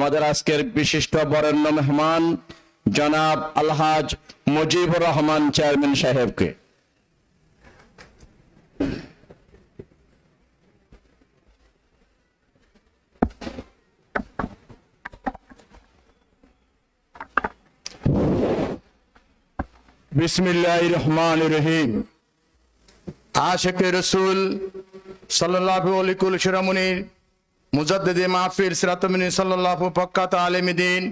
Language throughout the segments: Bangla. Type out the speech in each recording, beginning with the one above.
আমাদের আজকের বিশিষ্ট বরেণ্য মেহমান জনাব আলহাজ মুজিবুর রহমান চেয়ারম্যান সাহেবকে। বিসমিল্লাহির রহমানির রহিম। আশিকে রসুল সাল্লাল্লাহু আলাইহি ওয়াসাল্লাম মুজাদ্দিদে মাহফিল সিরাতুল সাল্লাল্লাহু প্রখ্যাত আলেমে দ্বীন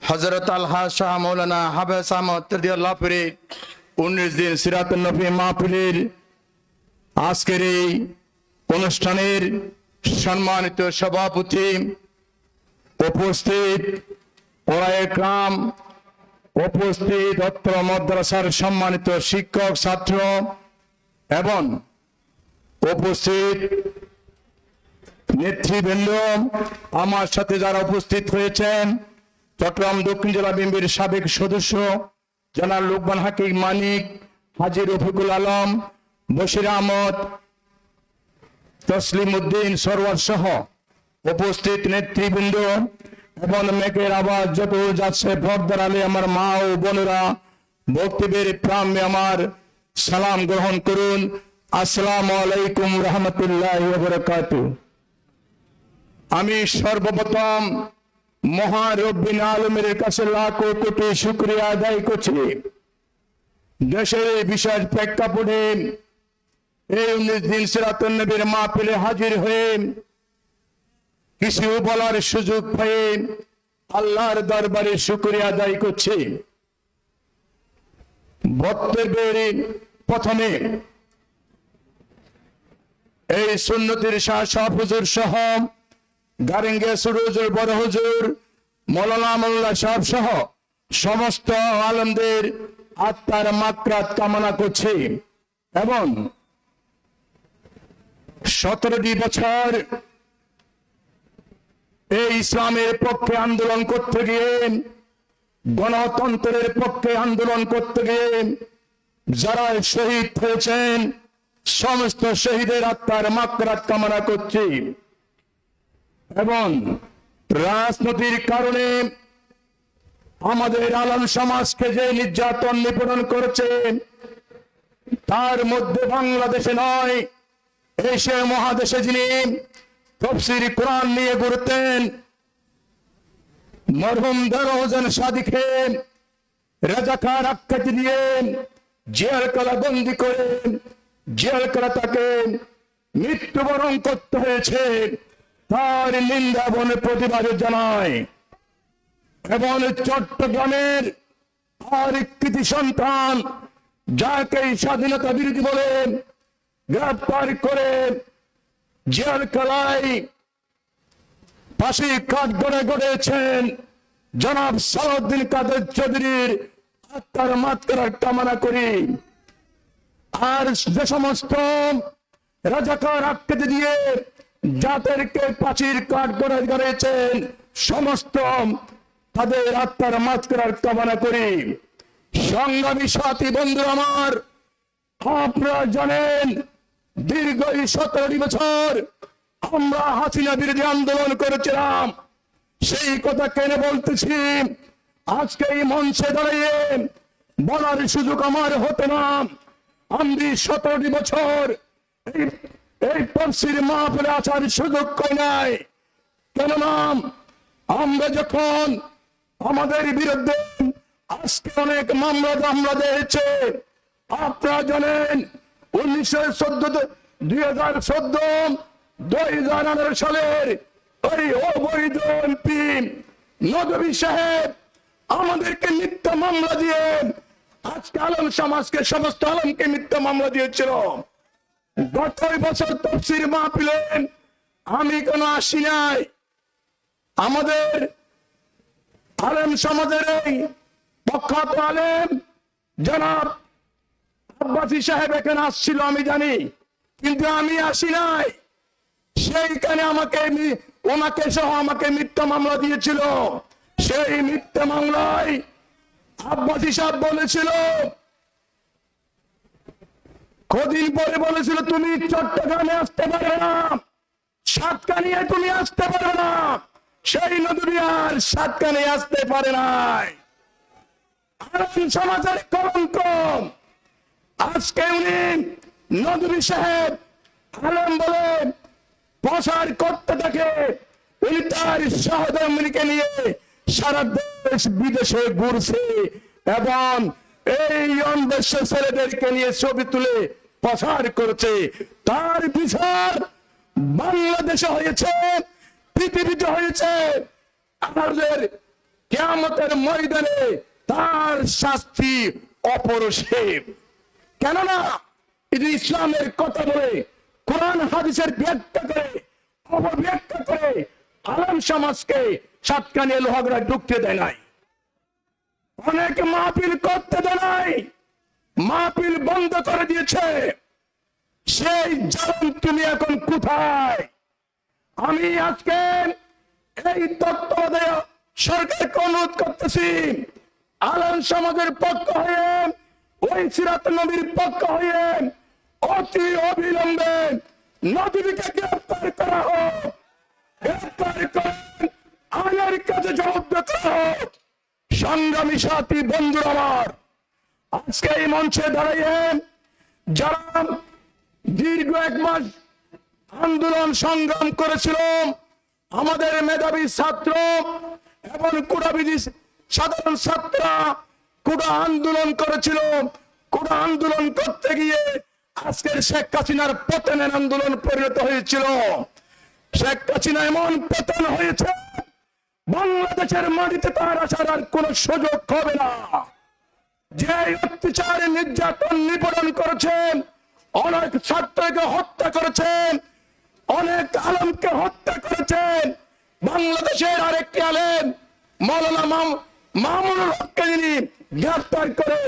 হযরত আলহাজ শাহ মাওলানা হাফেজ আহমদ রাদিয়াল্লাহু আনহু 19 দিন সিরাতুন নবী মাহফিলের আজকের এই অনুষ্ঠানের সম্মানিত সভাপতি, উপস্থিত ওলামায়ে কেরাম, উপস্থিত অত্র মাদ্রাসার সম্মানিত শিক্ষক ছাত্র এবং উপস্থিত নেতৃবৃন্দ, আমার সাথে যারা উপস্থিত হয়েছেন চট্টগ্রাম দক্ষিণ জেলা বিএনপির সাবেক সদস্য জনাব লোকমান হাকিম মানিক, হাজী রফিকুল আলম, বশির আহমদ, তসলিম উদ্দিন সরওয়ার সহ উপস্থিত নেতৃবৃন্দ এবং মেকের আওয়াজ যত যাচ্ছে পর্দার আলে আমার মা ও বোনেরা, বক্তব্যের প্রারম্ভে আমার সালাম গ্রহণ করুন। আসসালামু আলাইকুম রহমতুল্লাহি ওয়া বারাকাতুহু। আমি সর্বপ্রথম মহান রব্বুল আলামিনের কাছে লাখো কোটি শুকরিয়া আদায় করছি, দেশের এই বিশেষ প্রেক্ষাপটে এই 19 দিন সিরাতুন নবীর মাহফিলে হাজির হয়ে কিছু বলার সুযোগ পেয়ে আল্লাহর দরবারে শুকরিয়া আদায় করছি। বক্তব্যের প্রথমে এই সুন্নতির শাহ হুজুর সহ গারেঙ্গে সুরুজুর বড় হুজুর মৌলানা মোল্লা সাহেব সহ সমস্ত আলেমদের আত্মার মাগফিরাত কামনা করছি এবং 17টি বছর এই ইসলামের পক্ষে আন্দোলন করতে গিয়ে, গণতন্ত্রের পক্ষে আন্দোলন করতে গিয়ে যারা শহীদ হয়েছেন সমস্ত শহীদের আত্মার মাগফিরাত কামনা করছি এবং রাজনীতির কারণে আমাদের আলেম সমাজকে যে নির্যাতন নিপীড়ন করেছে তার মধ্যে বাংলাদেশে নয়, এশিয়া মহাদেশে যিনি তাফসীর কোরআন নিয়ে ঘুরতেন মরহুম দেলোয়ার হোসেন সাদিকে রাজাকার আখ্যাতি দিয়ে জেল কারাবন্দী করে জেল কারা তাকে মৃত্যুবরণ করতে হয়েছে, তার নিন্দা এবং প্রতিবাদ জানায় এবং চট্টগ্রামের আর কৃতি সন্তান যাকে স্বাধীনতা বিরোধী বলে গ্রেফতার করে জেল কারায় ফাঁসি কাঠগড়ায় গড়েছেন জনাব সালাউদ্দিন কাদের চৌধুরীর আত্মার মাগফিরাত কামনা করি। আর যে সমস্ত রাজাকার আখ্যাতি দিয়ে যাদেরকে ফাঁসির কাঠগড়ায় গড়েছেন সমস্ত তাদের আত্মার মাগফিরাত কামনা করি। সংগ্রামী সাথী বন্ধু আমার, আপনারা জানেন দীর্ঘ 17টি বছর আমরা হাসিনা বিরোধী আন্দোলন করেছিলাম। সেই কথা কেন বলতেছি, আজকে এই মঞ্চে দাঁড়িয়ে বলার সুযোগ আমার হতো না। আমি 17টি বছর এই তাফসীর মাহফিলে আসার সুযোগ কই নাই, কেননা আমরা যখন আমাদের বিরুদ্ধে আজকে অনেক মামলা দিয়েছে, আপনারা জানেন 2014 সালের ওই অবৈধ এমপি নদভী সাহেব আমাদেরকে মিথ্যা মামলা দিয়ে আজকে আলেম সমাজকে সমস্ত আলেমকে মিথ্যা মামলা দিয়েছিল। গত বছর তাফসীর মাহফিলে আমি কোনো আসি নাই, আমাদের আলেম সমাজের এই প্রখ্যাত আলেম জনাব আব্বাসী সাহেব এখানে আসছিল আমি জানি, কিন্তু আমি আসি নাই। সেইখানে ওনাকে সহ আমাকে মিথ্যা মামলা দিয়েছিল। সেই মিথ্যা মামলায় আব্বাসী সাহেব বলেছিল, কদিন পরে বলেছিল তুমি চট্টগ্রামে আসতে পারবে না, সাতকানিয়ায় তুমি আসতে পারবে না, সেই নদী আর সাতকানে আসতে পারে নাই। আলম সমাজের কলঙ্ক। আজকে উনি নদী সাহেব আলম বলে প্রচার করতে থাকে। উনি তার সহধর্মিনীকে নিয়ে সারা দেশ বিদেশে ঘুরছে এবং এই অন্ধেশ্ব ছেলেদেরকে নিয়ে ছবি তুলে প্রচার করেছে। তার বিচার বাংলাদেশে হয়েছে, পৃথিবীতে হয়েছে। আমাদের কিয়ামতের ময়দানে তার শাস্তি অপরিসীম। কেননা তিনি ইসলামের কথা বলে, কোরআন হাদিসের ব্যাখ্যা করে, অপব্যাখ্যা করে আলেম সমাজকে সাতকানে লোহাগড়া ঢুকতে দেয় নাই। অনেক মাহফিল করতে দেয় নাই, মাহফিল বন্ধ করে দিয়েছে। সেই জান তুমি এখন কোথায়? আমি আজকে এই তত্ত্বাবধায়ক সরকারকে অনুরোধ করতেছি, আলেম সমাজের পক্ষ হয়ে, ওই সিরাত নবীর পক্ষ হয়ে অতি অবিলম্বে নদীকে গ্রেফতার করা হোক, গ্রেফতার করে আইনের কাছে জবাবদিহি করা হোক। সংগ্রামী সাথী বন্ধু আমার, আজকে এই মঞ্চে দাঁড়িয়ে যারা দীর্ঘ 1 মাস আন্দোলন সংগ্রাম করেছিল, আমাদের মেধাবী ছাত্র এবং কোটাবিধি সাধারণ ছাত্ররা কোটা আন্দোলন করেছিল। কোটা আন্দোলন করতে গিয়ে আজকের শেখ হাসিনার পতনের আন্দোলন পরিণত হয়েছিল। শেখ হাসিনা এমন পতন হয়েছে, বাংলাদেশের মাটিতে তার আসার আর কোন সুযোগ হবে না। যে অত্যাচার নির্যাতন নিপীড়ন করেছেন, অনেক ছাত্রকে হত্যা করেছেন, অনেক আলেমকে হত্যা করেছেন। বাংলাদেশের আরেকটি আলেম মাওলানা মামুনুল হককে যিনি গ্রেফতার করে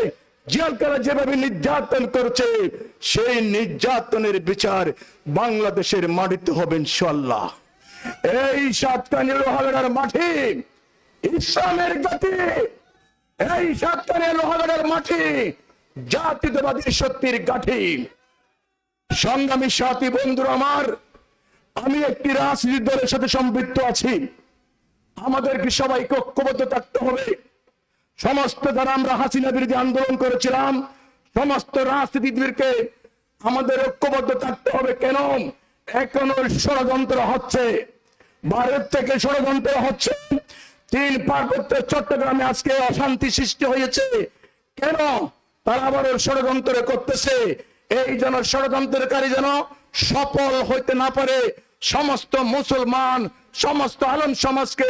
জেলখানা যেভাবে নির্যাতন করছে, সেই নির্যাতনের বিচার বাংলাদেশের মাটিতে হবে ইনশাআল্লাহ। এই সাতকানি লোহাগড়ার মাটি ইসলামের গতি, এই সাতকানি লোহাগড়ার মাটি জাতীয়তাবাদী সত্যির গাঠি। সংগ্রামী সাথী বন্ধু আমার, আমি একটি রাজনৈতিক দলের সাথে সম্পৃক্ত আছি। আমাদেরকে সবাইকে ঐক্যবদ্ধ থাকতে হবে। সমস্ত যারা আমরা হাসিনা বিরোধী আন্দোলন করেছিলাম, সমস্ত রাজনীতিবিদকে আমাদের ঐক্যবদ্ধ থাকতে হবে। কেন? এখনো ষড়যন্ত্র হচ্ছে, ভারত থেকে ষড়যন্ত্র হচ্ছে। 3 পার্বত্য চট্টগ্রামে আজকে অশান্তি সৃষ্টি হয়েছে। কেন? তারা আবার ষড়যন্ত্র করতেছে। এই যেন ষড়যন্ত্রকারী যেন সফল হইতে না পারে, সমস্ত মুসলমান, সমস্ত আলেম সমাজকে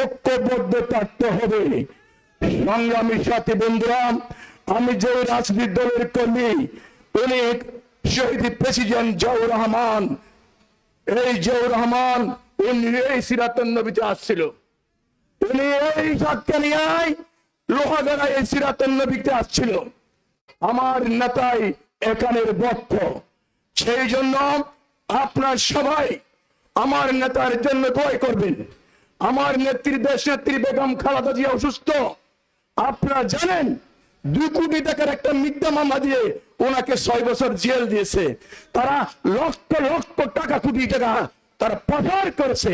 ঐক্যবদ্ধ থাকতে হবে। সংগ্রামী সাথী বন্ধুরা, আমি যে রাজনৈতিক দলের কর্মী, উনি শহীদ প্রেসিডেন্ট জিয়াউর রহমান, এই জিয়াউর রহমান উনি এই সিরাতুন নবীতে আসছিল। উনি এই সাতকানিয়ায় লোহাগড়ায় এই সিরাতুন নবীতে আসছিল। আমার নেতাই এখানের বক্ষ। সেই জন্য আপনার সবাই আমার নেতার জন্য দোয়া করবেন। আমার নেত্রী, দেশ নেত্রী বেগম খালেদা জিয়া অসুস্থ। আপনারা জানেন 2 কোটি টাকার একটা মিথ্যা মামলা দিয়ে ওনাকে 6 বছর জেল দিয়েছে। তারা লক্ষ লক্ষ টাকা, কোটি টাকা তারা পাচার করেছে।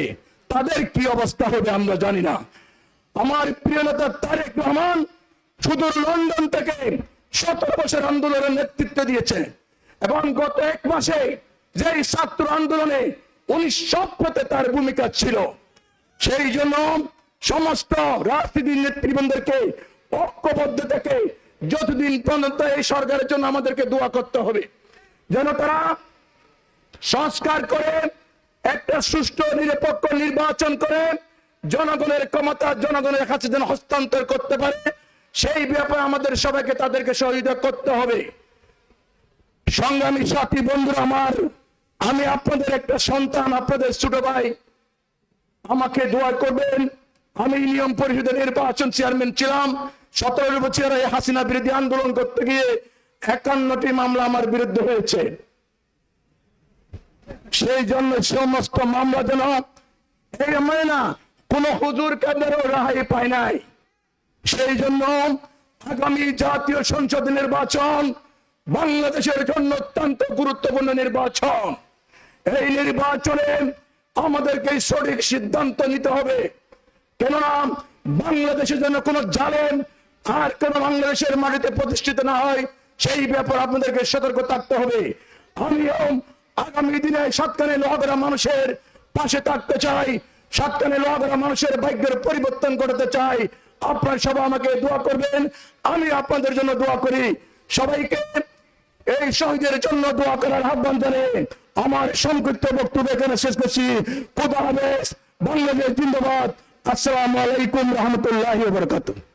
তাদের কি অবস্থা হবে আমরা জানি না। আমার প্রিয় নেতা তারেক রহমান শুধু লন্ডন থেকে 17 বছর আন্দোলনের নেতৃত্ব দিয়েছে এবং গত 1 মাসে যে ছাত্র আন্দোলনে উনি সবপথে তার ভূমিকা ছিল। সেই জন্য সমস্ত রাজনীতির নেতৃবৃন্দকে ঐক্যবদ্ধ থেকে যতদিন পর্যন্ত এই সরকারের জন্য আমাদেরকে দোয়া করতে হবে, যেন তারা সংস্কার করে একটা সুষ্ঠু নিরপেক্ষ নির্বাচন করে জনগণের ক্ষমতা জনগণের কাছে যেন হস্তান্তর করতে পারে। সেই ব্যাপারে আমাদের সবাইকে তাদেরকে সহযোগিতা করতে হবে। সংগ্রামী সাথী বন্ধুরা আমার, আমি আপনাদের একটা সন্তান, আপনাদের ছোট ভাই, আমাকে দোয়া করবেন। আমি ইউনিয়ন পরিষদের নির্বাচন চেয়ারম্যান ছিলাম। 17 বছর এই হাসিনা বিরোধী আন্দোলন করতে গিয়ে 51টি মামলা আমার বিরুদ্ধে হয়েছে। সেই জন্য সমস্ত মামলা যেন এই মানে না কোন হুজুর কাদেরও রেহাই পায় নাই। সেই জন্য আগামী জাতীয় সংসদ নির্বাচন বাংলাদেশের জন্য অত্যন্ত গুরুত্বপূর্ণ নির্বাচন। এই নির্বাচনে আমাদেরকে সঠিক সিদ্ধান্ত নিতে হবে। কেননা বাংলাদেশের জন্য কোন জালেম আর কোন বাংলাদেশের মাটিতে প্রতিষ্ঠিত না হয়, সেই ব্যাপারে আপনাদেরকে সতর্ক থাকতে হবে। আমিও আগামী দিনে সাতকানে লোহাগড়া মানুষের পাশে থাকতে চাই, সাতকানে লোহাগড়া মানুষের ভাগ্যের পরিবর্তন করতে চাই। আপনারা সবাই আমাকে দোয়া করবেন, আমি আপনাদের জন্য দোয়া করি। সবাইকে এই শহীদের জন্য দোয়া করার আহ্বান জানিয়ে আমার সংক্ষিপ্ত বক্তব্য এখানে শেষ করছি। খোদা হাফেজ। বাংলাদেশ জিন্দাবাদ। আসসালামু আলাইকুম রহমতুল্লাহি ওয়া বারাকাতুহু।